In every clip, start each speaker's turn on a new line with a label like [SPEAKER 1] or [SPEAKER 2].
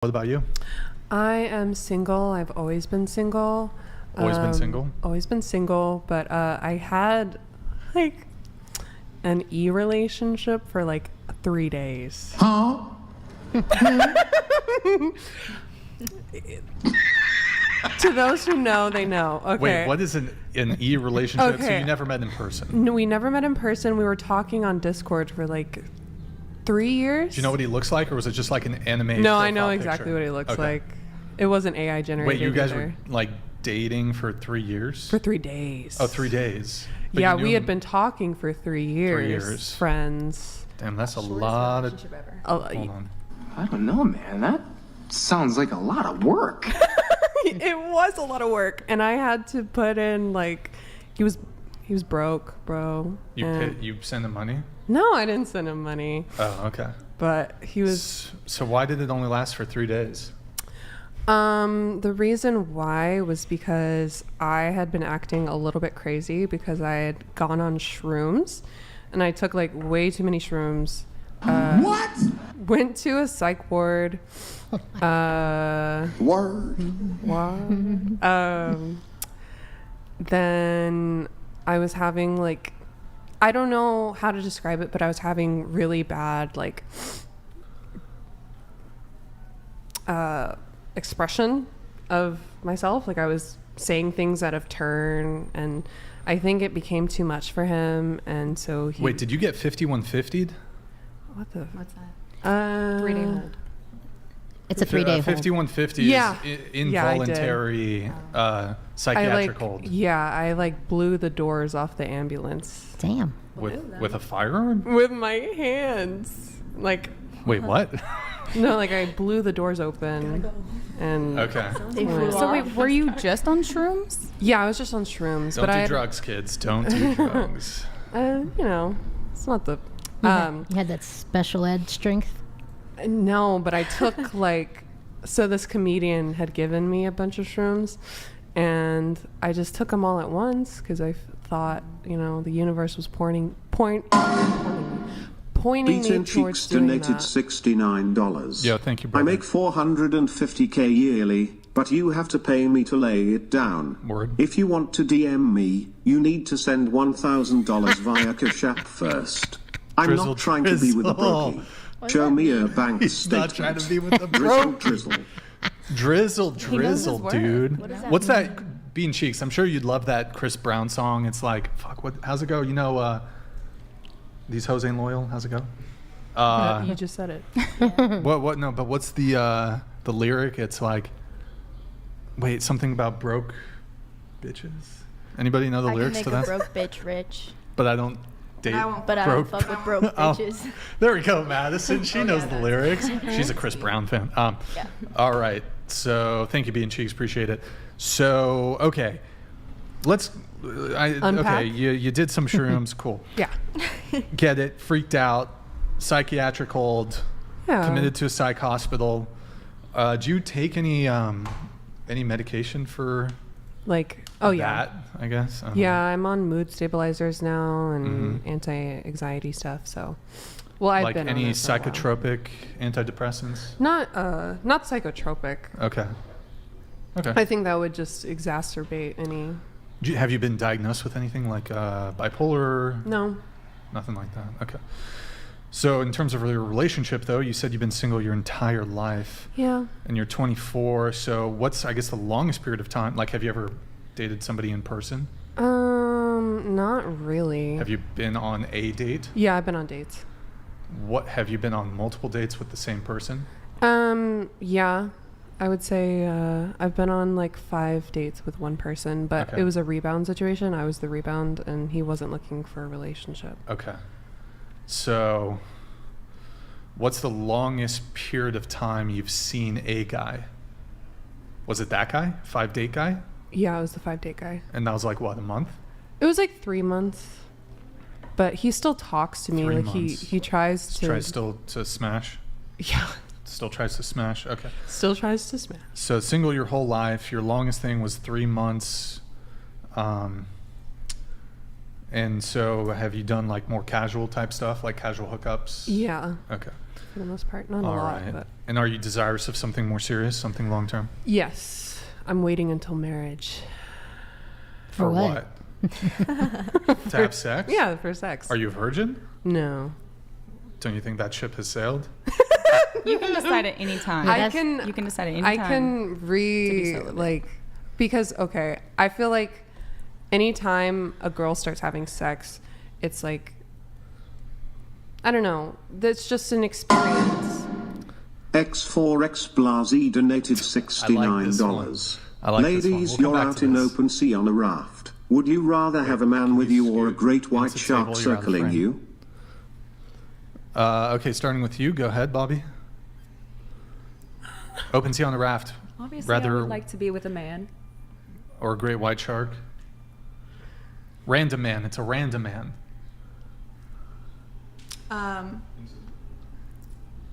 [SPEAKER 1] What about you?
[SPEAKER 2] I am single. I've always been single.
[SPEAKER 1] Always been single?
[SPEAKER 2] Always been single, but I had like an relationship for like 3 days.
[SPEAKER 3] Huh?
[SPEAKER 2] To those who know, they know. Okay.
[SPEAKER 1] Wait, what is an relationship? So
[SPEAKER 2] Okay.
[SPEAKER 1] you never met in person?
[SPEAKER 2] No, we never met in person. We were talking on Discord for like 3 years.
[SPEAKER 1] Do you know what he looks like, or was it just like an anime?
[SPEAKER 2] No, I know
[SPEAKER 1] profile
[SPEAKER 2] exactly
[SPEAKER 1] picture?
[SPEAKER 2] what he looks
[SPEAKER 1] Okay.
[SPEAKER 2] like. It wasn't AI generated.
[SPEAKER 1] Wait, you guys
[SPEAKER 2] either.
[SPEAKER 1] were like dating for 3 years?
[SPEAKER 2] For 3 days.
[SPEAKER 1] Oh, 3 days. But
[SPEAKER 2] Yeah,
[SPEAKER 1] you knew
[SPEAKER 2] we had
[SPEAKER 1] him-
[SPEAKER 2] been talking for 3 years.
[SPEAKER 1] 3 years.
[SPEAKER 2] Friends.
[SPEAKER 1] Damn, that's a lot of. Hold on.
[SPEAKER 3] I don't know, man. That sounds like a lot of work.
[SPEAKER 2] It was a lot of work, and I had to put in like he was broke, bro.
[SPEAKER 1] You send him money?
[SPEAKER 2] No, I didn't send him money,
[SPEAKER 1] Oh, okay.
[SPEAKER 2] but he was.
[SPEAKER 1] So why did it only last for 3 days?
[SPEAKER 2] The reason why was because I had been acting a little bit crazy because I had gone on shrooms, and I took like way too many shrooms.
[SPEAKER 3] What?
[SPEAKER 2] Went to a psych ward.
[SPEAKER 3] Word.
[SPEAKER 2] Then I was having like, I don't know how to describe it, but I was having really bad like expression of myself. Like I was saying things out of turn, and I think it became too much for him, and so he.
[SPEAKER 1] Wait, did you get 5150'd?
[SPEAKER 2] What the?
[SPEAKER 4] What's that?
[SPEAKER 5] 3-day hold. It's a 3-day hold.
[SPEAKER 1] 5150
[SPEAKER 2] Yeah.
[SPEAKER 1] is
[SPEAKER 2] Yeah, I did.
[SPEAKER 1] involuntary
[SPEAKER 2] I
[SPEAKER 1] psychiatric
[SPEAKER 2] like,
[SPEAKER 1] hold.
[SPEAKER 2] yeah, I like blew the doors off the ambulance
[SPEAKER 5] Damn.
[SPEAKER 1] With a firearm?
[SPEAKER 2] with my hands. Like,
[SPEAKER 1] Wait, what?
[SPEAKER 2] no, like I blew the doors open, and
[SPEAKER 1] Okay.
[SPEAKER 4] So wait, were you just on shrooms?
[SPEAKER 2] yeah, I was just on shrooms,
[SPEAKER 1] Don't
[SPEAKER 2] but
[SPEAKER 1] do
[SPEAKER 2] I,
[SPEAKER 1] drugs, kids. Don't do drugs.
[SPEAKER 2] you know, it's not the.
[SPEAKER 5] You had that special ed strength.
[SPEAKER 2] No, but I took like, so this comedian had given me a bunch of shrooms, and I just took them all at once because I thought, you know, the universe was pointing me
[SPEAKER 6] Beaten
[SPEAKER 2] towards
[SPEAKER 6] Cheeks
[SPEAKER 2] doing
[SPEAKER 6] donated
[SPEAKER 2] that.
[SPEAKER 6] $69.
[SPEAKER 1] Yeah, thank you,
[SPEAKER 6] I
[SPEAKER 1] brother.
[SPEAKER 6] make 450k yearly, but you have to pay me to lay it down.
[SPEAKER 1] Word.
[SPEAKER 6] If you want to DM me, you need to send $1,000 via Cash App first. I'm
[SPEAKER 1] Drizzle,
[SPEAKER 6] not trying to be with a
[SPEAKER 1] drizzle.
[SPEAKER 6] brokey. Show me a bank
[SPEAKER 1] He's
[SPEAKER 6] statement.
[SPEAKER 1] not trying to be with the
[SPEAKER 6] Drizzle,
[SPEAKER 1] broke.
[SPEAKER 6] drizzle.
[SPEAKER 1] Drizzle,
[SPEAKER 4] his
[SPEAKER 1] drizzle,
[SPEAKER 4] worth.
[SPEAKER 1] dude.
[SPEAKER 4] What does that
[SPEAKER 1] What's
[SPEAKER 4] mean?
[SPEAKER 1] that? Bean Cheeks. I'm sure you'd love that Chris Brown song. It's like, fuck, what? How's it go? You know, these hoes ain't loyal. How's it go?
[SPEAKER 2] No, you just said it.
[SPEAKER 1] What? No, but what's the lyric? It's like, wait, something about broke bitches. Anybody know the
[SPEAKER 7] I can
[SPEAKER 1] lyrics
[SPEAKER 7] make
[SPEAKER 1] to
[SPEAKER 7] a
[SPEAKER 1] that?
[SPEAKER 7] broke bitch rich,
[SPEAKER 1] But I don't date.
[SPEAKER 7] but I don't fuck with broke
[SPEAKER 1] Oh,
[SPEAKER 7] bitches.
[SPEAKER 1] there we go, Madison. She knows the lyrics.
[SPEAKER 7] Mm-hmm.
[SPEAKER 1] She's a Chris Brown fan.
[SPEAKER 7] Yeah.
[SPEAKER 1] All right. So thank you, Bean Cheeks. Appreciate it. So okay, let's. Okay,
[SPEAKER 2] Unpack?
[SPEAKER 1] you did some shrooms. Cool.
[SPEAKER 2] Yeah.
[SPEAKER 1] Get it. Freaked out. Psychiatric hold.
[SPEAKER 2] Yeah.
[SPEAKER 1] Committed to a psych hospital. Do you take any medication for
[SPEAKER 2] Like, oh yeah.
[SPEAKER 1] that? I guess. I don't
[SPEAKER 2] Yeah,
[SPEAKER 1] know.
[SPEAKER 2] I'm on mood stabilizers now and
[SPEAKER 1] Mhm.
[SPEAKER 2] anti-anxiety stuff. So, well, I've
[SPEAKER 1] Like
[SPEAKER 2] been
[SPEAKER 1] any
[SPEAKER 2] on it for a while.
[SPEAKER 1] psychotropic antidepressants?
[SPEAKER 2] Not psychotropic.
[SPEAKER 1] Okay. Okay.
[SPEAKER 2] I think that would just exacerbate any.
[SPEAKER 1] Have you been diagnosed with anything like bipolar?
[SPEAKER 2] No.
[SPEAKER 1] Nothing like that. Okay. So in terms of your relationship, though, you said you've been single your entire life,
[SPEAKER 2] Yeah.
[SPEAKER 1] and you're 24. So what's, I guess, the longest period of time? Like, have you ever dated somebody in person?
[SPEAKER 2] Not really.
[SPEAKER 1] Have you been on a date?
[SPEAKER 2] Yeah, I've been on dates.
[SPEAKER 1] What have you been on multiple dates with the same person?
[SPEAKER 2] Yeah, I would say I've been on like 5 dates with one person, but
[SPEAKER 1] Okay.
[SPEAKER 2] it was a rebound situation. I was the rebound, and he wasn't looking for a relationship.
[SPEAKER 1] Okay. So what's the longest period of time you've seen a guy? Was it that guy? 5-date guy?
[SPEAKER 2] Yeah, I was the 5-date guy.
[SPEAKER 1] And that was like, what, a month?
[SPEAKER 2] It was like 3 months, but he still talks to me.
[SPEAKER 1] 3
[SPEAKER 2] Like
[SPEAKER 1] months.
[SPEAKER 2] he tries to.
[SPEAKER 1] Tries still to smash?
[SPEAKER 2] Yeah,
[SPEAKER 1] Still tries to smash? Okay.
[SPEAKER 2] still tries to smash.
[SPEAKER 1] So single your whole life. Your longest thing was 3 months. And so have you done like more casual type stuff, like casual hookups?
[SPEAKER 2] Yeah.
[SPEAKER 1] Okay.
[SPEAKER 2] for the most part. Not
[SPEAKER 1] All
[SPEAKER 2] a lot,
[SPEAKER 1] right.
[SPEAKER 2] but
[SPEAKER 1] And are you desirous of something more serious, something long term?
[SPEAKER 2] yes, I'm waiting until marriage.
[SPEAKER 5] For what?
[SPEAKER 1] To have sex?
[SPEAKER 2] Yeah, for sex.
[SPEAKER 1] Are you a virgin?
[SPEAKER 2] No.
[SPEAKER 1] Don't you think that ship has sailed?
[SPEAKER 4] You can decide at any time.
[SPEAKER 5] Yeah,
[SPEAKER 2] I
[SPEAKER 5] that's-
[SPEAKER 2] can.
[SPEAKER 4] You can decide at any
[SPEAKER 2] I
[SPEAKER 4] time.
[SPEAKER 2] can
[SPEAKER 4] celibate.
[SPEAKER 2] like because okay, I feel like anytime a girl starts having sex, it's like I don't know. That's just an experience.
[SPEAKER 6] X4X Blasi donated $69.
[SPEAKER 1] I like this one.
[SPEAKER 6] Ladies,
[SPEAKER 1] We'll come
[SPEAKER 6] you're
[SPEAKER 1] back
[SPEAKER 6] out
[SPEAKER 1] to
[SPEAKER 6] in
[SPEAKER 1] this.
[SPEAKER 6] open sea on a raft. Would you rather have a man with you or a great white
[SPEAKER 1] It's a
[SPEAKER 6] shark
[SPEAKER 1] table, you're out of
[SPEAKER 6] circling
[SPEAKER 1] frame.
[SPEAKER 6] you?
[SPEAKER 1] Okay, starting with you. Go ahead, Bobby. Open sea on a raft.
[SPEAKER 8] Obviously, I
[SPEAKER 1] Rather
[SPEAKER 8] would like to be with a man.
[SPEAKER 1] or a great white shark. Random man. It's a random man.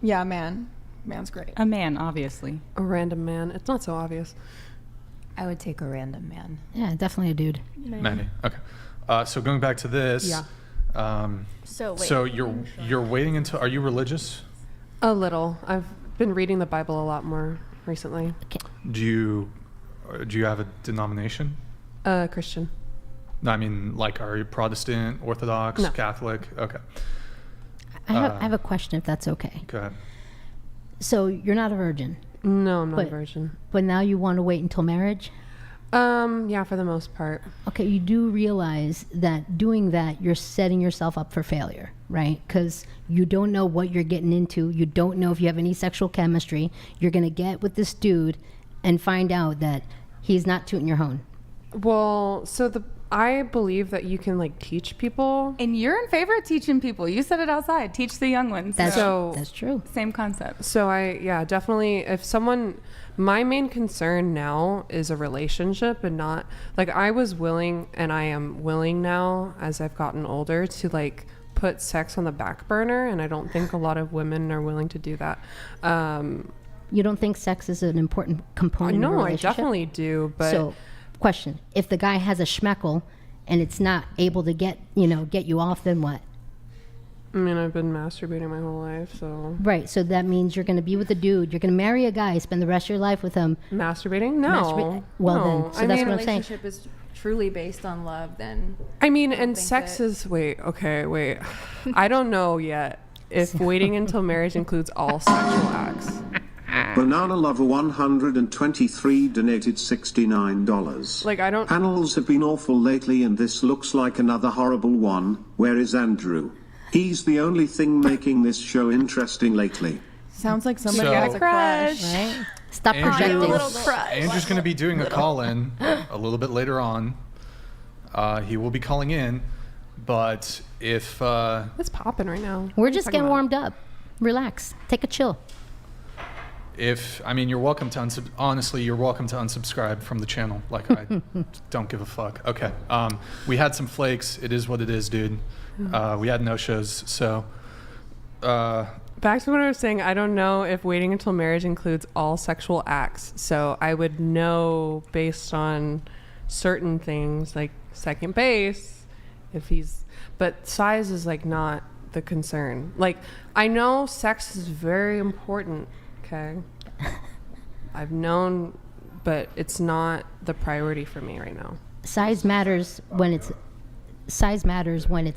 [SPEAKER 8] Yeah, man. Man's great.
[SPEAKER 4] A man, obviously.
[SPEAKER 2] A random man. It's not so obvious.
[SPEAKER 5] I would take a random man.
[SPEAKER 9] Yeah, definitely a dude.
[SPEAKER 1] Manny. Okay. So going back to this.
[SPEAKER 2] Yeah.
[SPEAKER 7] So wait.
[SPEAKER 1] So you're waiting until. Are you religious?
[SPEAKER 2] A little. I've been reading the Bible a lot more recently.
[SPEAKER 1] Do you have a denomination?
[SPEAKER 2] Christian.
[SPEAKER 1] No, I mean, like, are you Protestant, Orthodox,
[SPEAKER 2] No.
[SPEAKER 1] Catholic? Okay.
[SPEAKER 9] I have a question, if that's okay.
[SPEAKER 1] Go ahead.
[SPEAKER 9] So you're not a virgin,
[SPEAKER 2] No, I'm not a
[SPEAKER 9] But-
[SPEAKER 2] virgin.
[SPEAKER 9] but now you want to wait until marriage?
[SPEAKER 2] Yeah, for the most part.
[SPEAKER 9] Okay, you do realize that doing that, you're setting yourself up for failure, right? Because you don't know what you're getting into. You don't know if you have any sexual chemistry. You're going to get with this dude and find out that he's not tooting your horn.
[SPEAKER 2] Well, so I believe that you can like teach people.
[SPEAKER 4] And you're in favor of teaching people. You said it outside. Teach the young ones.
[SPEAKER 9] That's,
[SPEAKER 2] So-
[SPEAKER 9] that's true.
[SPEAKER 4] Same concept.
[SPEAKER 2] So definitely if someone, my main concern now is a relationship and not like I was willing and I am willing now as I've gotten older to like put sex on the back burner. And I don't think a lot of women are willing to do that.
[SPEAKER 9] You don't think sex is an important component of a
[SPEAKER 2] No, I
[SPEAKER 9] relationship?
[SPEAKER 2] definitely do. But
[SPEAKER 9] So, question: if the guy has a schmeckle and it's not able to get you off, then what?
[SPEAKER 2] I mean, I've been masturbating my whole life. So
[SPEAKER 9] Right. So that means you're going to be with a dude. You're going to marry a guy, spend the rest of your life with him.
[SPEAKER 2] masturbating? No.
[SPEAKER 9] Well,
[SPEAKER 2] no.
[SPEAKER 9] then, so
[SPEAKER 2] I
[SPEAKER 9] that's
[SPEAKER 2] mean,
[SPEAKER 9] what I'm saying.
[SPEAKER 8] Relationship is truly based on love, then
[SPEAKER 2] I mean,
[SPEAKER 8] don't
[SPEAKER 2] and
[SPEAKER 8] think
[SPEAKER 2] sex
[SPEAKER 8] that-
[SPEAKER 2] is wait. I don't know yet if waiting until marriage includes all sexual acts.
[SPEAKER 6] Banana Lover 123 donated $69.
[SPEAKER 2] Like I don't.
[SPEAKER 6] Panels have been awful lately and this looks like another horrible one. Where is Andrew? He's the only thing making this show interesting lately.
[SPEAKER 8] sounds like somebody
[SPEAKER 1] So-
[SPEAKER 8] has a crush.
[SPEAKER 9] Right? Stop
[SPEAKER 1] Andrew-
[SPEAKER 9] projecting.
[SPEAKER 7] a little crush.
[SPEAKER 1] Andrew's going to be doing a call-in a little bit later on. He will be calling in, but if
[SPEAKER 2] It's popping right now.
[SPEAKER 9] We're
[SPEAKER 2] What are you
[SPEAKER 9] just
[SPEAKER 2] talking
[SPEAKER 9] getting
[SPEAKER 2] about?
[SPEAKER 9] warmed up. Relax. Take a chill.
[SPEAKER 1] I mean, you're welcome to honestly, you're welcome to unsubscribe from the channel. Like, I don't give a fuck. Okay. We had some flakes. It is what it is, dude. We had no shows, so.
[SPEAKER 2] Back to what I was saying. I don't know if waiting until marriage includes all sexual acts. So I would know based on certain things, like second base, if he's. But size is like not the concern. Like I know sex is very important. Okay. I've known, but it's not the priority for me right now.
[SPEAKER 9] Size matters when it's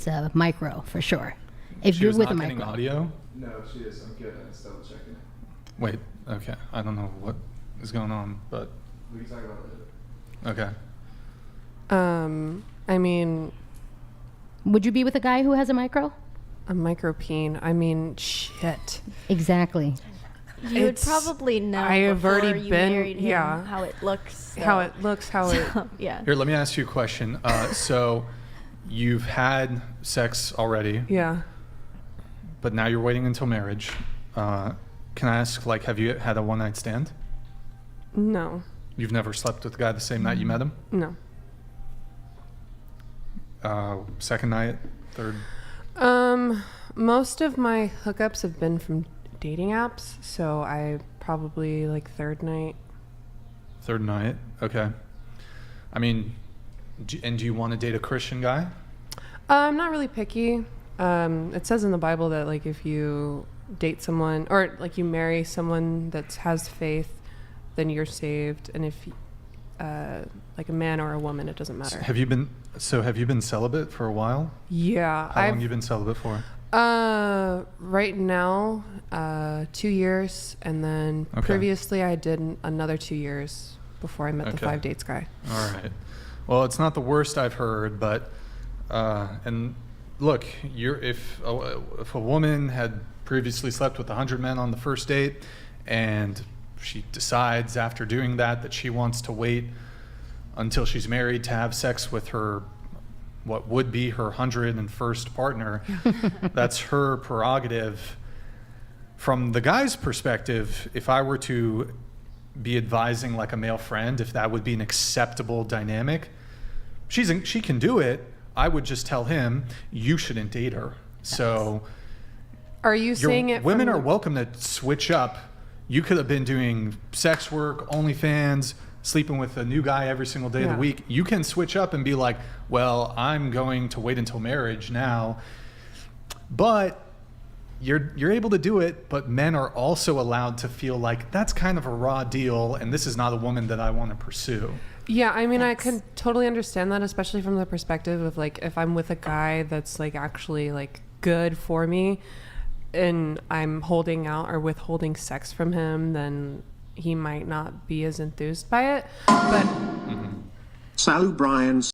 [SPEAKER 9] a micro for sure. If
[SPEAKER 1] She
[SPEAKER 9] you're
[SPEAKER 1] was
[SPEAKER 9] with
[SPEAKER 1] not
[SPEAKER 9] a
[SPEAKER 1] getting
[SPEAKER 9] micro.
[SPEAKER 1] audio?
[SPEAKER 10] No, she is. I'm good. I just double checking.
[SPEAKER 1] Wait, okay. I don't know what is going on, but
[SPEAKER 10] We can talk about it later.
[SPEAKER 1] okay.
[SPEAKER 2] I mean,
[SPEAKER 9] Would you be with a guy who has a micro?
[SPEAKER 2] a micropene. I mean, shit.
[SPEAKER 9] Exactly.
[SPEAKER 7] You would
[SPEAKER 2] It's-
[SPEAKER 7] probably know.
[SPEAKER 2] I have
[SPEAKER 7] before
[SPEAKER 2] already
[SPEAKER 7] you
[SPEAKER 2] been-
[SPEAKER 7] married him
[SPEAKER 2] yeah.
[SPEAKER 7] how it looks.
[SPEAKER 2] How it looks, how it.
[SPEAKER 7] Yeah.
[SPEAKER 1] Here, let me ask you a question. So, you've had sex already,
[SPEAKER 2] Yeah.
[SPEAKER 1] but now you're waiting until marriage. Can I ask, like, have you had a one-night stand?
[SPEAKER 2] No.
[SPEAKER 1] You've never slept with a guy the same night you met him?
[SPEAKER 2] No.
[SPEAKER 1] Second night, third?
[SPEAKER 2] Most of my hookups have been from dating apps, so I probably like third night.
[SPEAKER 1] Third night, okay. I mean, do you want to date a Christian guy?
[SPEAKER 2] I'm not really picky. It says in the Bible that like if you date someone or like you marry someone that has faith, then you're saved. And if like a man or a woman, it doesn't matter.
[SPEAKER 1] Have you been celibate for a while?
[SPEAKER 2] Yeah.
[SPEAKER 1] How long have you been celibate for?
[SPEAKER 2] Right now, 2 years, and then
[SPEAKER 1] Okay.
[SPEAKER 2] previously I did another 2 years before I met the
[SPEAKER 1] Okay.
[SPEAKER 2] 5 dates guy.
[SPEAKER 1] All right. Well, it's not the worst I've heard, but and look, if a woman had previously slept with 100 men on the first date, and she decides after doing that she wants to wait until she's married to have sex with her, what would be her 101st partner, that's her prerogative. From the guy's perspective, if I were to be advising like a male friend, if that would be an acceptable dynamic, she can do it. I would just tell him, you shouldn't date her. So
[SPEAKER 2] Are you saying it?
[SPEAKER 1] women
[SPEAKER 2] from
[SPEAKER 1] are
[SPEAKER 2] the-
[SPEAKER 1] welcome to switch up. You could have been doing sex work, OnlyFans, sleeping with a new guy every single day of
[SPEAKER 2] Yeah.
[SPEAKER 1] the week. You can switch up and be like, well, I'm going to wait until marriage now. But you're able to do it, but men are also allowed to feel like that's kind of a raw deal and this is not a woman that I want to pursue.
[SPEAKER 2] Yeah, I mean, I can totally understand that, especially from the perspective of like if I'm with a guy that's like actually like good for me and I'm holding out or withholding sex from him, then he might not be as enthused by it. But
[SPEAKER 6] Sal Bryan